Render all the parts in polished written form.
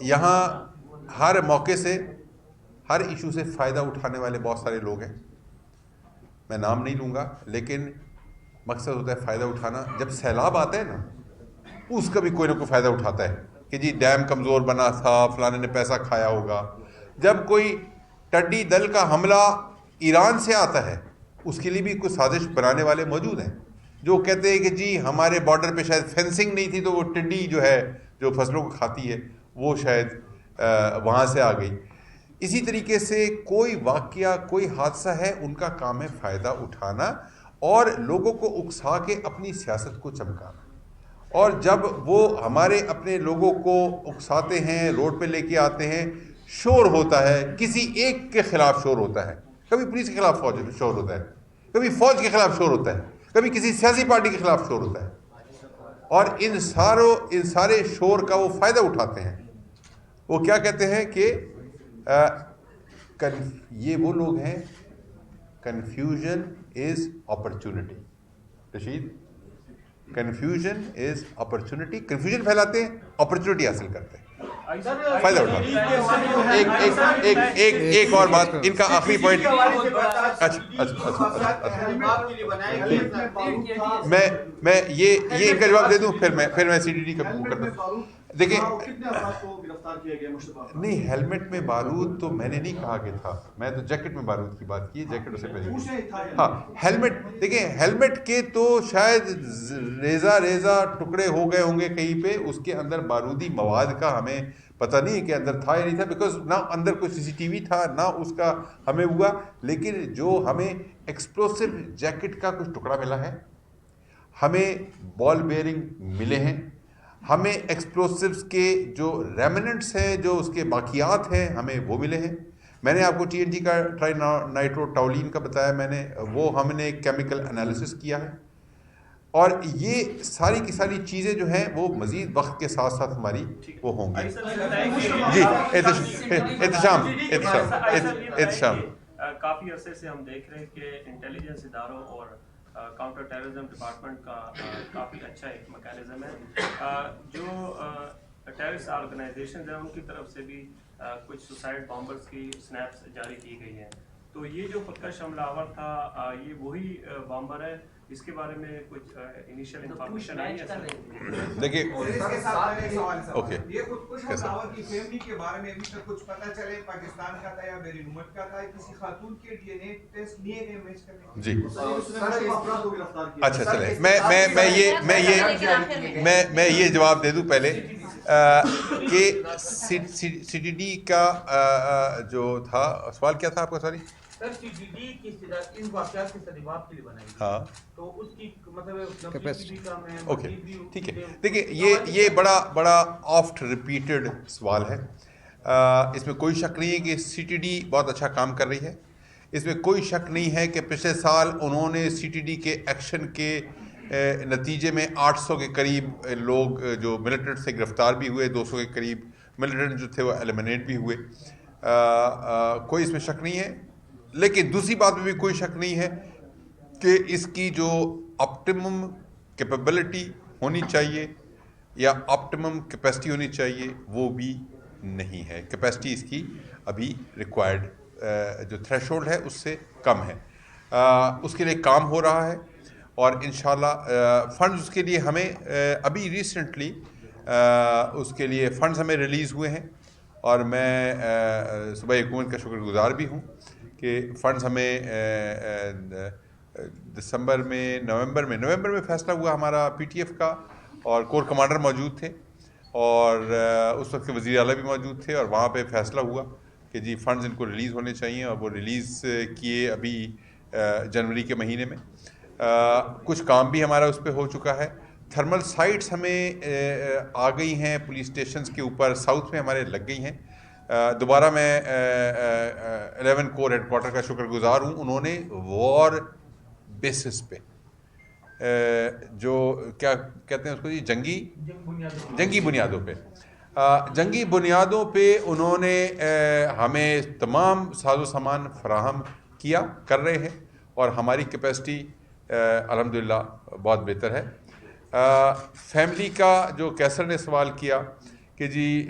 یہاں ہر موقع سے ہر ایشو سے فائدہ اٹھانے والے بہت سارے لوگ ہیں. میں نام نہیں لوں گا لیکن مقصد ہوتا ہے فائدہ اٹھانا. جب سیلاب آتا ہے نا اس کا بھی کوئی نہ کوئی فائدہ اٹھاتا ہے کہ جی ڈیم کمزور بنا تھا, فلانے نے پیسہ کھایا ہوگا. جب کوئی ٹڈی دل کا حملہ ایران سے آتا ہے اس کے لیے بھی کوئی سازش بنانے والے موجود ہیں جو کہتے ہیں کہ جی ہمارے بارڈر پہ شاید فینسنگ نہیں تھی تو وہ ٹڈی جو ہے جو فصلوں کو کھاتی ہے وہ شاید وہاں سے آ گئی. اسی طریقے سے کوئی واقعہ کوئی حادثہ ہے ان کا کام ہے فائدہ اٹھانا اور لوگوں کو اکسا کے اپنی سیاست کو چمکانا. اور جب وہ ہمارے اپنے لوگوں کو اکساتے ہیں, روڈ پہ لے کے آتے ہیں, شور ہوتا ہے, کسی ایک کے خلاف شور ہوتا ہے, کبھی پولیس کے خلاف شور ہوتا ہے, کبھی فوج کے خلاف شور ہوتا ہے, کبھی کسی سیاسی پارٹی کے خلاف شور ہوتا ہے, اور ان سارے شور کا وہ فائدہ اٹھاتے ہیں. وہ کیا کہتے ہیں کہ یہ وہ لوگ ہیں, کنفیوژن از اپرچونٹی. رشید, کنفیوژن از اپرچونٹی. کنفیوژن پھیلاتے ہیں, اپرچونٹی حاصل کرتے ہیں, فائدہ اٹھاتے ہیں. ایک اور بات, ان کا آخری پوائنٹ. میں یہ ان کا جواب دے دوں پھر میں سی ڈی ڈی کا کرتا ہوں. دیکھیں نہیں, ہیلمٹ میں بارود تو میں نے نہیں کہا کہ تھا, میں تو جیکٹ میں بارود کی بات کی, جیکٹ اسے پہلے. ہاں ہیلمٹ, دیکھیں ہیلمٹ کے تو شاید ریزہ ٹکڑے ہو گئے ہوں گے کہیں پہ, اس کے اندر بارودی مواد کا ہمیں پتہ نہیں کہ اندر تھا یا نہیں تھا, بیکاز نہ اندر کوئی سی سی ٹی وی تھا نہ اس کا ہمیں ہوا. لیکن جو ہمیں ایکسپلوسو جیکٹ کا کچھ ٹکڑا ملا ہے, ہمیں بال بیئرنگ ملے ہیں, ہمیں ایکسپلوسیوز کے جو ریمننٹس ہیں جو اس کے باقیات ہیں ہمیں وہ ملے ہیں. میں نے آپ کو ٹی این جی کا ٹرائی نائٹرو ٹاولین کا بتایا, میں نے وہ ہم نے کیمیکل انالیسس کیا ہے. اور یہ ساری کی ساری چیزیں جو ہیں وہ مزید وقت کے ساتھ ساتھ ہماری وہ ہوں گی. جی احتشام. کافی عرصے سے ہم دیکھ رہے ہیں کہ انٹیلیجنس اداروں اور کاؤنٹر ٹیررزم ڈپارٹمنٹ کا کافی اچھا ایک میکانزم ہے. جو ٹیررسٹ آرگنائزیشنز ہیں ان کی طرف سے بھی کچھ سوسائڈ بامبرز کی سنیپس جاری کی گئی ہیں. تو یہ جو خودکش حملہ آور تھا یہ وہی بامبر ہے, اس کے بارے میں کچھ انیشیل انفارمیشن آئی ہے؟ دیکھیے اوکے, یہ خودکش حملہ آور کی فیملی کے بارے میں ابھی تک کچھ پتہ چلے پاکستان کا تھا یا بیرون ملک کا تھا, کسی خاتون کے ڈی این اے ٹیسٹ لیے گئے میچ کرنے؟ جی اچھا چلے, میں یہ جواب دے دوں پہلے کہ سی ڈی ڈی کا جو تھا سوال کیا تھا آپ کا, sorry sir C D D کی ان واقعات کے صدمات کے لیے بنائی گئی. ہاں تو اس کی مطلب کیپیسٹی کا میں اوکے ٹھیک ہے. دیکھیے یہ بڑا آفٹ ریپیٹڈ سوال ہے. اس میں کوئی شک نہیں ہے کہ سی ٹی ڈی بہت اچھا کام کر رہی ہے. اس میں کوئی شک نہیں ہے کہ پچھلے سال انہوں نے سی ٹی ڈی کے ایکشن کے نتیجے میں 800 کے قریب لوگ جو ملیٹنٹ سے گرفتار بھی ہوئے, 200 کے قریب ملیٹنٹ جو تھے وہ ایلیمنیٹ بھی ہوئے. کوئی اس میں شک نہیں ہے. لیکن دوسری بات میں بھی کوئی شک نہیں ہے کہ اس کی جو آپٹیمم کیپیبلٹی ہونی چاہیے یا آپٹیمم کیپیسٹی ہونی چاہیے وہ بھی نہیں ہے. کیپیسٹی اس کی ابھی ریکوائرڈ جو تھریش ہولڈ ہے اس سے کم ہے. اس کے لیے کام ہو رہا ہے اور انشاءاللہ فنڈز اس کے لیے ہمیں ابھی ریسنٹلی اس کے لیے فنڈز ہمیں ریلیز ہوئے ہیں, اور میں صوبائی حکومت کا شکر گزار بھی ہوں کہ فنڈز ہمیں دسمبر میں نومبر میں فیصلہ ہوا ہمارا پی ٹی ایف کا, اور کور کمانڈر موجود تھے اور اس وقت کے وزیر اعلیٰ بھی موجود تھے, اور وہاں پہ فیصلہ ہوا کہ جی فنڈز ان کو ریلیز ہونے چاہیے, اور وہ ریلیز کیے ابھی جنوری کے مہینے میں. کچھ کام بھی ہمارا اس پہ ہو چکا ہے. تھرمل سائٹس ہمیں آ گئی ہیں پولیس اسٹیشنز کے اوپر, ساؤتھ میں ہمارے لگ گئی ہیں. دوبارہ میں 11 کور ہیڈ کوارٹر کا شکر گزار ہوں, انہوں نے وار بیسس پہ جو کیا کہتے ہیں اس کو جی جنگی بنیادوں پہ انہوں نے ہمیں تمام ساز و سامان فراہم کر رہے ہیں, اور ہماری کیپیسٹی الحمدللہ بہت بہتر ہے. فیملی کا جو کیسر نے سوال کیا کہ جی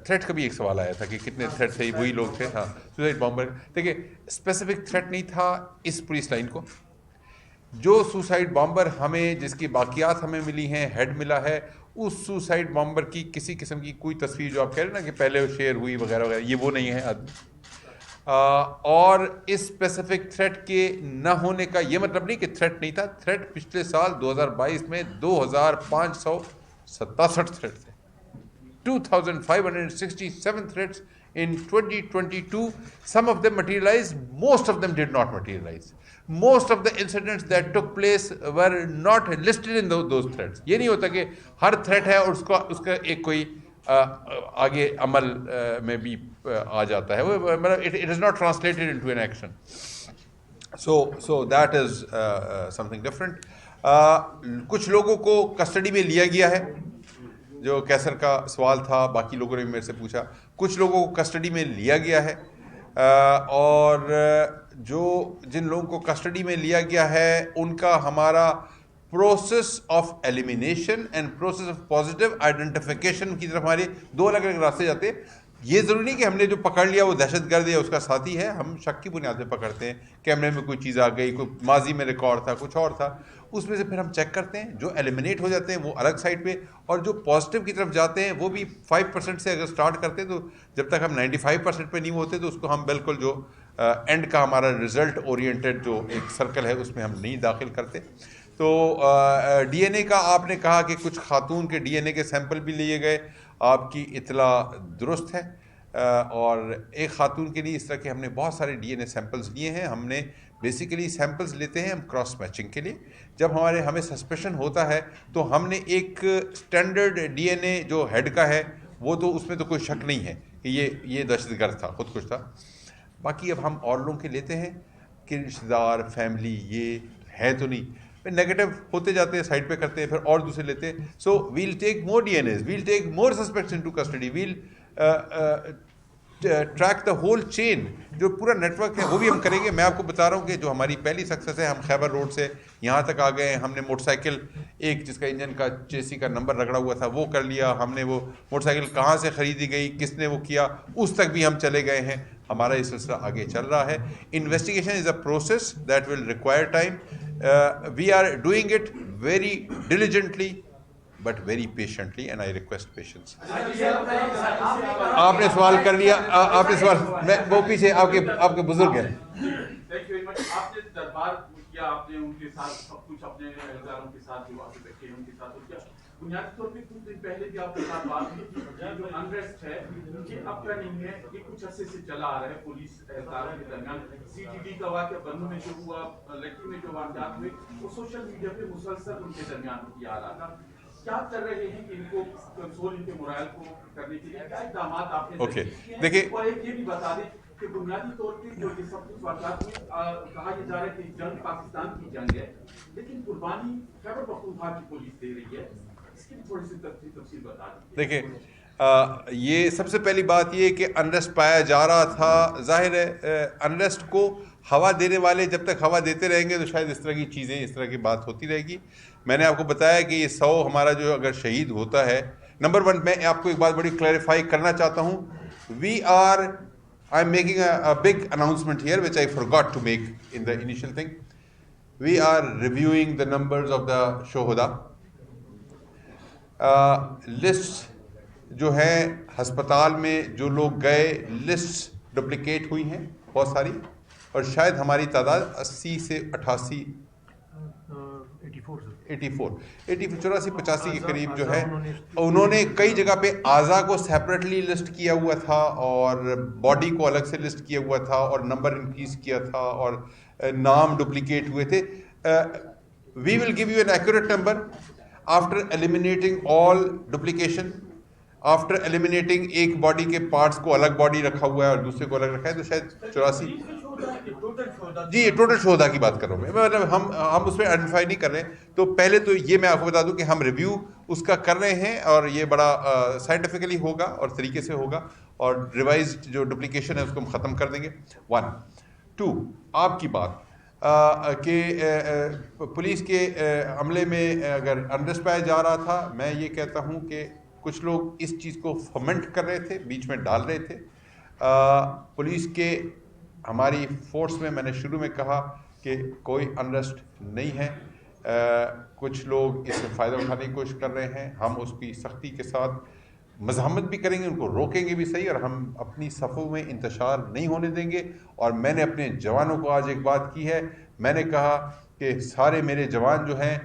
تھریٹ کا بھی ایک سوال آیا تھا کہ کتنے تھریٹ تھے, وہی لوگ تھے. ہاں, سوسائڈ بامبر. دیکھیے اسپیسیفک تھریٹ نہیں تھا اس پولیس لائن کو. جو سوسائڈ بامبر ہمیں, جس کی باقیات ہمیں ملی ہیں, ہیڈ ملا ہے, اس سوسائڈ بامبر کی کسی قسم کی کوئی تصویر جو آپ کہہ رہے ہیں نا کہ پہلے شیئر ہوئی وغیرہ وغیرہ, یہ وہ نہیں ہے آدمی. اور اس اسپیسیفک تھریٹ کے نہ ہونے کا یہ مطلب نہیں کہ تھریٹ نہیں تھا. تھریٹ پچھلے سال 2022 میں 2567 تھریٹ تھے. 2567 threats in 2022. Some of them materialized, most of them did not materialize. Most of the incidents that took place were not listed in those threats. یہ نہیں ہوتا کہ ہر تھریٹ ہے اور اس کا ایک کوئی آگے عمل میں بھی آ جاتا ہے. It is not translated into an action. So that is something different. کچھ لوگوں کو کسٹڈی میں لیا گیا ہے, جو کیسر کا سوال تھا, باقی لوگوں نے بھی میرے سے پوچھا. کچھ لوگوں کو کسٹڈی میں لیا گیا ہے, اور جن لوگوں کو کسٹڈی میں لیا گیا ہے ان کا ہمارا process of elimination and process of positive identification کی طرف ہمارے دو الگ الگ راستے جاتے ہیں. یہ ضروری نہیں کہ ہم نے جو پکڑ لیا وہ دہشت گرد یا اس کا ساتھی ہے. ہم شک کی بنیاد پہ پکڑتے ہیں. کیمرے میں کوئی چیز آ گئی, کوئی ماضی میں ریکارڈ تھا, کچھ اور تھا, اس میں سے پھر ہم چیک کرتے ہیں. جو ایلیمنیٹ ہو جاتے ہیں وہ الگ سائڈ پہ, اور جو پازیٹیو کی طرف جاتے ہیں وہ بھی 5% سے اگر سٹارٹ کرتے ہیں تو جب تک ہم 95% پہ نہیں ہوتے تو اس کو ہم بالکل جو اینڈ کا ہمارا رزلٹ اورینٹیڈ جو ایک سرکل ہے اس میں ہم نہیں داخل کرتے. تو ڈی این اے کا آپ نے کہا کہ کچھ خاتون کے ڈی این اے کے سیمپل بھی لیے گئے. آپ کی اطلاع درست ہے, اور ایک خاتون کے لیے اس طرح کے ہم نے بہت سارے ڈی این اے سیمپلز لیے ہیں. ہم نے بیسیکلی سیمپلز لیتے ہیں ہم کراس میچنگ کے لیے. جب ہمیں سسپیشن ہوتا ہے تو ہم نے ایک اسٹینڈرڈ ڈی این اے جو ہیڈ کا ہے وہ تو اس میں تو کوئی شک نہیں ہے کہ یہ دہشت گرد تھا, خودکش تھا. باقی اب ہم اور لوگوں کے لیتے ہیں کہ رشتہ دار, فیملی یہ ہے تو نہیں, پھر نیگیٹو ہوتے جاتے ہیں, سائڈ پہ کرتے ہیں, پھر اور دوسرے لیتے ہیں. So we'll take more D N As, we'll take more suspects into custody, we'll track the whole chain. جو پورا نیٹ ورک ہے وہ بھی ہم کریں گے. میں آپ کو بتا رہا ہوں کہ جو ہماری پہلی سکسیس ہے, ہم خیبر روڈ سے یہاں تک آ گئے ہیں. ہم نے موٹر سائیکل ایک جس کا انجن کا چیسی کا نمبر رگڑا ہوا تھا وہ کر لیا. ہم نے وہ موٹر سائیکل کہاں سے خریدی گئی, کس نے وہ کیا, اس تک بھی ہم چلے گئے ہیں. ہمارا یہ سلسلہ آگے چل رہا ہے. Investigation is a process that will require time. We are doing it very diligently but very patiently, and I request patience. آپ نے سوال کر لیا, آپ نے سوال, میں وہ پیچھے آپ کے بزرگ ہیں. آپ نے دربار کیا, آپ نے ان کے ساتھ سب کچھ اپنے اہلکاروں کے ساتھ جو آگے بیٹھے ہیں ان کے ساتھ کیا. بنیادی طور پہ کچھ دن پہلے بھی آپ کے ساتھ بات ہوئی تھی کہ جو انریسٹ ہے یہ اب کا نہیں ہے, یہ کچھ عرصے سے چلا آ رہا ہے پولیس اہلکاروں کے درمیان. سی ٹی ڈی کا واقعہ بنو میں جو ہوا, لکی میں جو واقعات ہوئے, وہ سوشل میڈیا پہ مسلسل ان کے درمیان ہوتی آ رہا تھا. کیا کر رہے ہیں کہ ان کو کنٹرول, ان کے مرائل کو کرنے کے لیے کیا اقدامات آپ نے دیکھیں, اور ایک یہ بھی بتا دیں کہ بنیادی طور پہ جو یہ سب کچھ واقعات میں کہا یہ جا رہا ہے کہ جنگ پاکستان کی جنگ ہے, لیکن قربانی خیبر پختونخوا کی پولیس دے رہی ہے. اس کی تھوڑی سی تفصیل بتا دیں. دیکھیں, یہ سب سے پہلی بات یہ کہ انریسٹ پایا جا رہا تھا. ظاہر ہے انریسٹ کو ہوا دینے والے جب تک ہوا دیتے رہیں گے تو شاید اس طرح کی چیزیں, اس طرح کی بات ہوتی رہے گی. میں نے آپ کو بتایا کہ یہ 100 ہمارا جو اگر شہید ہوتا ہے, نمبر 1 میں آپ کو ایک بات بڑی کلیریفائی کرنا چاہتا ہوں. I am making a big announcement here which I forgot to make in the initial thing. We are reviewing the numbers of the shuhada. List جو ہیں ہسپتال میں جو لوگ گئے, لسٹ ڈپلیکیٹ ہوئی ہیں بہت ساری, اور شاید ہماری تعداد 80 سے 88 84 85 کے قریب جو ہے. انہوں نے کئی جگہ پہ اعضاء کو سیپریٹلی لسٹ کیا ہوا تھا اور باڈی کو الگ سے لسٹ کیا ہوا تھا اور نمبر انکریز کیا تھا اور نام ڈپلیکیٹ ہوئے تھے. We will give you an accurate number after eliminating all duplication, after eliminating ایک باڈی کے پارٹس کو الگ باڈی رکھا ہوا ہے اور دوسرے کو الگ رکھا ہے, تو شاید 84 جی یہ ٹوٹل شہدا کی بات کر رہا ہوں میں, مطلب ہم اس میں آئیڈینٹیفائی نہیں کر رہے ہیں. تو پہلے تو یہ میں آپ کو بتا دوں کہ ہم ریویو اس کا کر رہے ہیں اور یہ بڑا سائنٹیفکلی ہوگا اور طریقے سے ہوگا, اور ریوائزڈ جو ڈپلیکیشن ہے اس کو ہم ختم کر دیں گے. 1 2 آپ کی بات کہ پولیس کے عملے میں اگر انریسٹ پایا جا رہا تھا, میں یہ کہتا ہوں کہ کچھ لوگ اس چیز کو فومنٹ کر رہے تھے, بیچ میں ڈال رہے تھے. پولیس کے ہماری فورس میں نے شروع میں کہا کہ کوئی انریسٹ نہیں ہے. کچھ لوگ اس سے فائدہ اٹھانے کی کوشش کر رہے ہیں, ہم اس کی سختی کے ساتھ مزاحمت بھی کریں گے, ان کو روکیں گے بھی صحیح, اور ہم اپنی صفوں میں انتشار نہیں ہونے دیں گے. اور میں نے اپنے جوانوں کو آج ایک بات کی ہے, میں نے کہا کہ سارے میرے جوان جو ہیں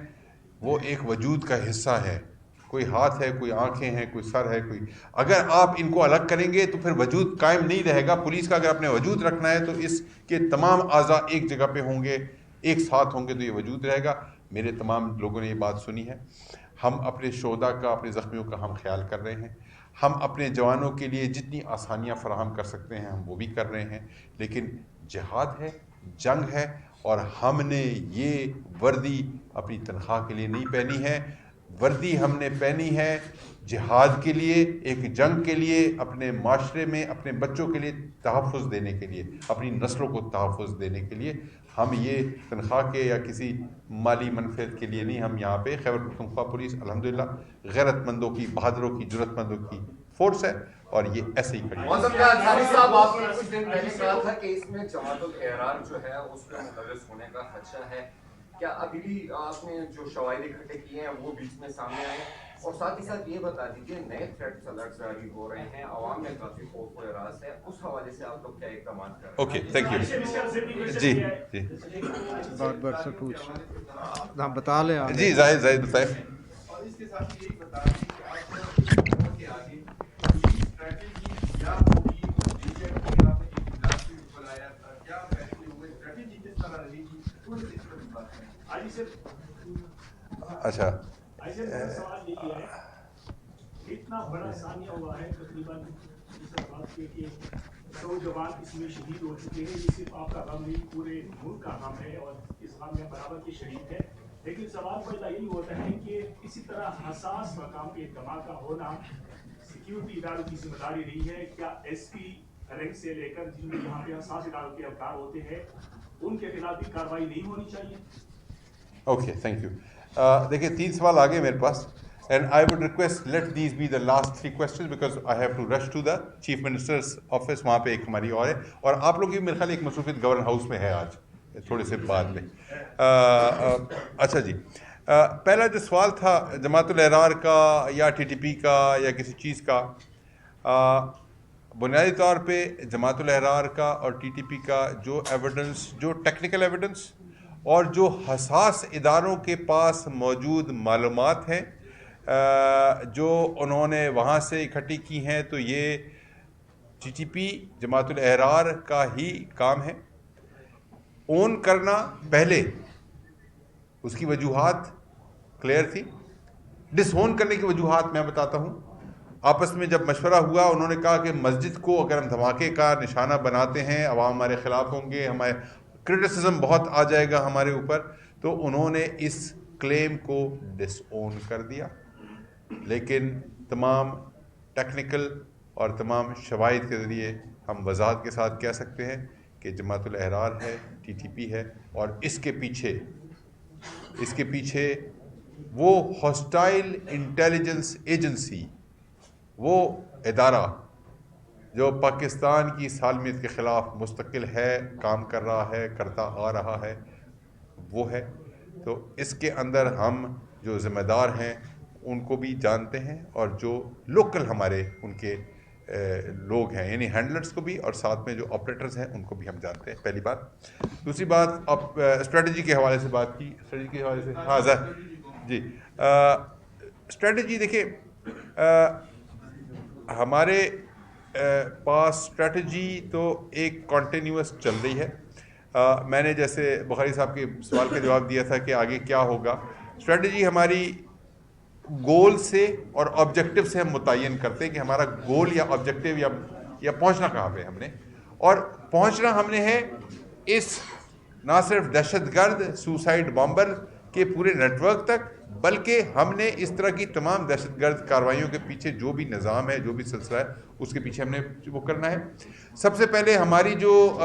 وہ ایک وجود کا حصہ ہے, کوئی ہاتھ ہے, کوئی آنکھیں ہیں, کوئی سر ہے, کوئی, اگر آپ ان کو الگ کریں گے تو پھر وجود قائم نہیں رہے گا. پولیس کا اگر اپنے وجود رکھنا ہے تو اس کے تمام اعضاء ایک جگہ پہ ہوں گے, ایک ساتھ ہوں گے, تو یہ وجود رہے گا. میرے تمام لوگوں نے یہ بات سنی ہے. ہم اپنے شہداء کا, اپنے زخمیوں کا ہم خیال کر رہے ہیں. ہم اپنے جوانوں کے لیے جتنی آسانیاں فراہم کر سکتے ہیں ہم وہ بھی کر رہے ہیں. لیکن جہاد ہے, جنگ ہے, اور ہم نے یہ وردی اپنی تنخواہ کے لیے نہیں پہنی ہے. وردی ہم نے پہنی ہے جہاد کے لیے, ایک جنگ کے لیے, اپنے معاشرے میں اپنے بچوں کے لیے تحفظ دینے کے لیے, اپنی نسلوں کو تحفظ دینے کے لیے. ہم یہ تنخواہ کے یا کسی مالی منفعت کے لیے نہیں. ہم یہاں پہ خیبر پختونخوا پولیس الحمدللہ غیرت مندوں کی, بہادروں کی, جرأت مندوں کی فورس ہے, اور یہ ایسے ہی کھڑی ہے. صاحب آپ نے کچھ دن پہلے کہا تھا کہ اس میں جماعت الاحرار جو ہے اس پہ مدرس ہونے کا خدشہ ہے. کیا ابھی بھی آپ نے جو شواہد اکٹھے کیے ہیں وہ بیچ میں سامنے آئے؟ اور ساتھ ہی ساتھ یہ بتا دیجیے نئے تھریٹس الرٹ جاری ہو رہے ہیں, عوام میں کافی خوف و ہراس ہے, اس حوالے سے آپ لوگ کیا اقدامات کر رہے ہیں؟ Okay, thank you. جی جی بات بات سے پوچھ آپ بتا لیں. جی زاہد بتائیں. اور اس کے ساتھ یہ بتا دیں کہ آپ کے آگے اسٹریٹجی کیا ہوگی, آپ نے ایک اجلاس بھی بلایا تھا, کیا فیصلے ہوئے, اسٹریٹجی کس طرح رہے گی, اس پر بھی بات کریں. اچھا, سوال یہ ہے اتنا بڑا ثانیہ ہوا ہے, تقریباً بات کہ 100 جوان اس میں شہید ہو چکے ہیں. یہ صرف آپ کا غم نہیں, پورے ملک کا غم ہے, اور اس غم میں برابر کے شریک ہے. لیکن سوال پہلا یہی ہوتا ہے کہ اسی طرح حساس مقام پہ دھماکہ ہونا سیکیورٹی اداروں کی ذمہ داری رہی ہے. کیا ایس پی رینک سے لے کر جن میں یہاں پہ حساس اداروں کے افکار ہوتے ہیں ان کے خلاف بھی کارروائی نہیں ہونی چاہیے؟ Okay, thank you. دیکھیے 3 سوال آ گئے میرے پاس, and I would request let these be the last 3 questions because I have to rush to the Chief Minister's office. وہاں پہ ایک ہماری اور ہے, اور آپ لوگ کی میرے خیال ایک مصروفیت گورنر ہاؤس میں ہے آج تھوڑے سے بعد میں. اچھا جی, پہلا جو سوال تھا جماعت الاحرار کا یا ٹی ٹی پی کا یا کسی چیز کا, بنیادی طور پہ جماعت الاحرار کا اور ٹی ٹی پی کا جو ایویڈنس, جو ٹیکنیکل ایویڈنس اور جو حساس اداروں کے پاس موجود معلومات ہیں جو انہوں نے وہاں سے اکٹھی کی ہیں, تو یہ ٹی ٹی پی جماعت الاحرار کا ہی کام ہے. اون کرنا پہلے اس کی وجوہات کلیئر تھی, ڈس اون کرنے کی وجوہات میں بتاتا ہوں. آپس میں جب مشورہ ہوا انہوں نے کہا کہ مسجد کو اگر ہم دھماکے کا نشانہ بناتے ہیں عوام ہمارے خلاف ہوں گے, ہمارے کرٹیسزم بہت آ جائے گا ہمارے اوپر, تو انہوں نے اس کلیم کو ڈس اون کر دیا. لیکن تمام ٹیکنیکل اور تمام شواہد کے ذریعے ہم وضاحت کے ساتھ کہہ سکتے ہیں کہ جماعت الاحرار ہے, ٹی ٹی پی ہے, اور اس کے پیچھے وہ ہاسٹائل انٹیلیجنس ایجنسی, وہ ادارہ جو پاکستان کی سالمیت کے خلاف مستقل ہے, کام کر رہا ہے, کرتا آ رہا ہے, وہ ہے. تو اس کے اندر ہم جو ذمہ دار ہیں ان کو بھی جانتے ہیں, اور جو لوکل ہمارے ان کے لوگ ہیں یعنی ہینڈلرز کو بھی, اور ساتھ میں جو آپریٹرز ہیں ان کو بھی ہم جانتے ہیں. پہلی بات. دوسری بات, آپ اسٹریٹجی کے حوالے سے بات کی, اسٹریٹجی کے حوالے سے ہاں جی, اسٹریٹجی دیکھیے ہمارے پاس اسٹریٹجی تو ایک کنٹینیوس چل رہی ہے. میں نے جیسے بخاری صاحب کے سوال کا جواب دیا تھا کہ آگے کیا ہوگا, اسٹریٹجی ہماری گول سے اور آبجیکٹو سے ہم متعین کرتے ہیں کہ ہمارا گول یا آبجیکٹو یا پہنچنا کہاں پہ ہم نے, اور پہنچنا ہم نے ہے اس نہ صرف دہشت گرد سوسائڈ بامبر کے پورے نیٹ ورک تک, بلکہ ہم نے اس طرح کی تمام دہشت گرد کارروائیوں کے پیچھے جو بھی نظام ہے, جو بھی سلسلہ ہے, اس کے پیچھے ہم نے وہ کرنا ہے. سب سے پہلے ہماری جو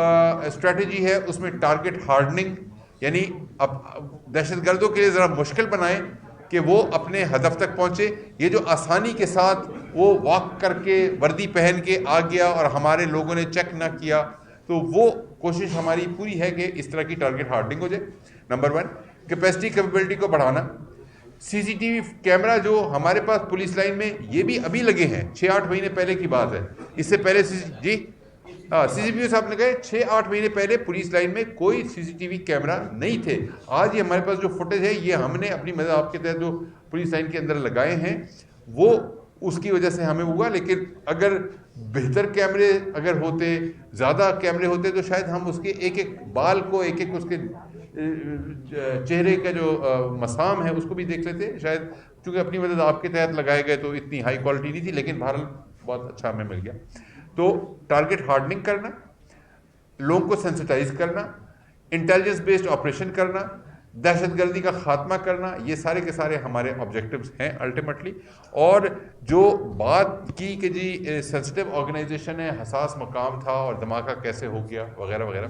اسٹریٹجی ہے اس میں ٹارگٹ ہارڈننگ, یعنی اب دہشت گردوں کے لیے ذرا مشکل بنائیں کہ وہ اپنے ہدف تک پہنچے. یہ جو آسانی کے ساتھ وہ واک کر کے وردی پہن کے آ گیا اور ہمارے لوگوں نے چیک نہ کیا, تو وہ کوشش ہماری پوری ہے کہ اس طرح کی ٹارگٹ ہارڈنگ ہو جائے. نمبر 1 کیپیسٹی کیپیبلٹی کو بڑھانا. سی سی ٹی وی کیمرہ جو ہمارے پاس پولیس لائن میں یہ بھی ابھی لگے ہیں, 6-8 مہینے پہلے کی بات ہے. اس سے پہلے سی سی پی او صاحب نے کہے 6-8 مہینے پہلے پولیس لائن میں کوئی سی سی ٹی وی کیمرہ نہیں تھے. آج یہ ہمارے پاس جو فوٹیج ہے یہ ہم نے اپنی مذاق کے تحت جو پولیس لائن کے اندر لگائے ہیں وہ اس کی وجہ سے ہمیں ہوا. لیکن اگر بہتر کیمرے اگر ہوتے, زیادہ کیمرے ہوتے, تو شاید ہم اس کے ایک ایک بال کو, ایک ایک اس کے چہرے کا جو مسام ہے اس کو بھی دیکھ لیتے. شاید چونکہ اپنی مدد آپ کے تحت لگائے گئے تو اتنی ہائی کوالٹی نہیں تھی, لیکن بہرحال بہت اچھا ہمیں مل گیا. تو ٹارگٹ ہارڈننگ کرنا, لوگوں کو سینسٹائز کرنا, انٹیلیجنس بیسڈ آپریشن کرنا, دہشت گردی کا خاتمہ کرنا, یہ سارے کے سارے ہمارے آبجیکٹیوز ہیں الٹیمیٹلی. اور جو بات کی کہ جی سینسٹیو آرگنائزیشن ہے, حساس مقام تھا اور دھماکہ کیسے ہو گیا وغیرہ وغیرہ,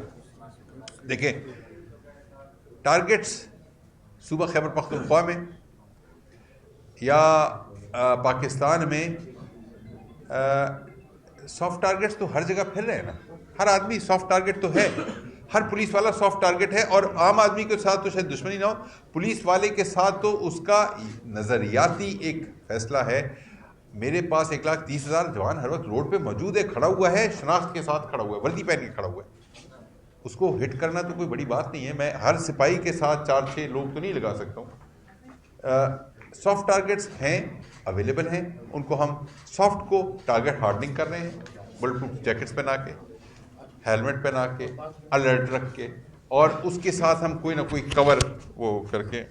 دیکھیں ٹارگٹس صوبہ خیبر پختونخوا میں یا پاکستان میں سافٹ ٹارگٹس تو ہر جگہ پھر رہے ہیں نا. ہر آدمی سافٹ ٹارگٹ تو ہے, ہر پولیس والا سافٹ ٹارگٹ ہے. اور عام آدمی کے ساتھ تو شاید دشمنی نہ ہو, پولیس والے کے ساتھ تو اس کا نظریاتی ایک فیصلہ ہے. میرے پاس 1,30,000 جوان ہر وقت روڈ پہ موجود ہے, کھڑا ہوا ہے, شناخت کے ساتھ کھڑا ہوا ہے, وردی پہن کے کھڑا ہوا ہے. اس کو ہٹ کرنا تو کوئی بڑی بات نہیں ہے. میں ہر سپاہی کے ساتھ 4-6 لوگ تو نہیں لگا سکتا ہوں. سافٹ ٹارگٹس ہیں, اویلیبل ہیں, ان کو ہم سافٹ کو ٹارگٹ ہارڈنگ کر رہے ہیں, بلٹ پروف جیکٹس پہنا کے, ہیلمٹ پہنا کے, الرٹ رکھ کے, اور اس کے ساتھ ہم کوئی نہ کوئی کور وہ کر کے.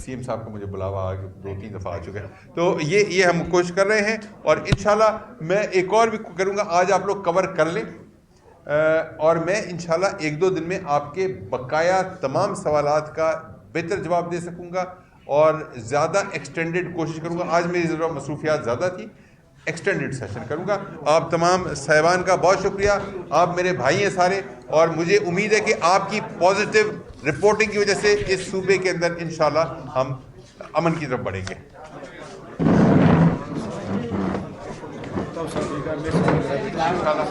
سی ایم صاحب کو مجھے بلاوا آگے 2-3 دفعہ آ چکے ہیں, تو یہ ہم کوشش کر رہے ہیں. اور انشاءاللہ میں ایک اور بھی کروں گا, آج آپ لوگ کور کر لیں اور میں انشاءاللہ 1-2 دن میں آپ کے بقایا تمام سوالات کا بہتر جواب دے سکوں گا اور زیادہ ایکسٹینڈڈ کوشش کروں گا. آج میری ذرا مصروفیات زیادہ تھی, ایکسٹینڈڈ سیشن کروں گا. آپ تمام صاحبان کا بہت شکریہ, آپ میرے بھائی ہیں سارے, اور مجھے امید ہے کہ آپ کی پازیٹیو رپورٹنگ کی وجہ سے اس صوبے کے اندر انشاءاللہ ہم امن کی طرف بڑھیں گے. انشاءاللہ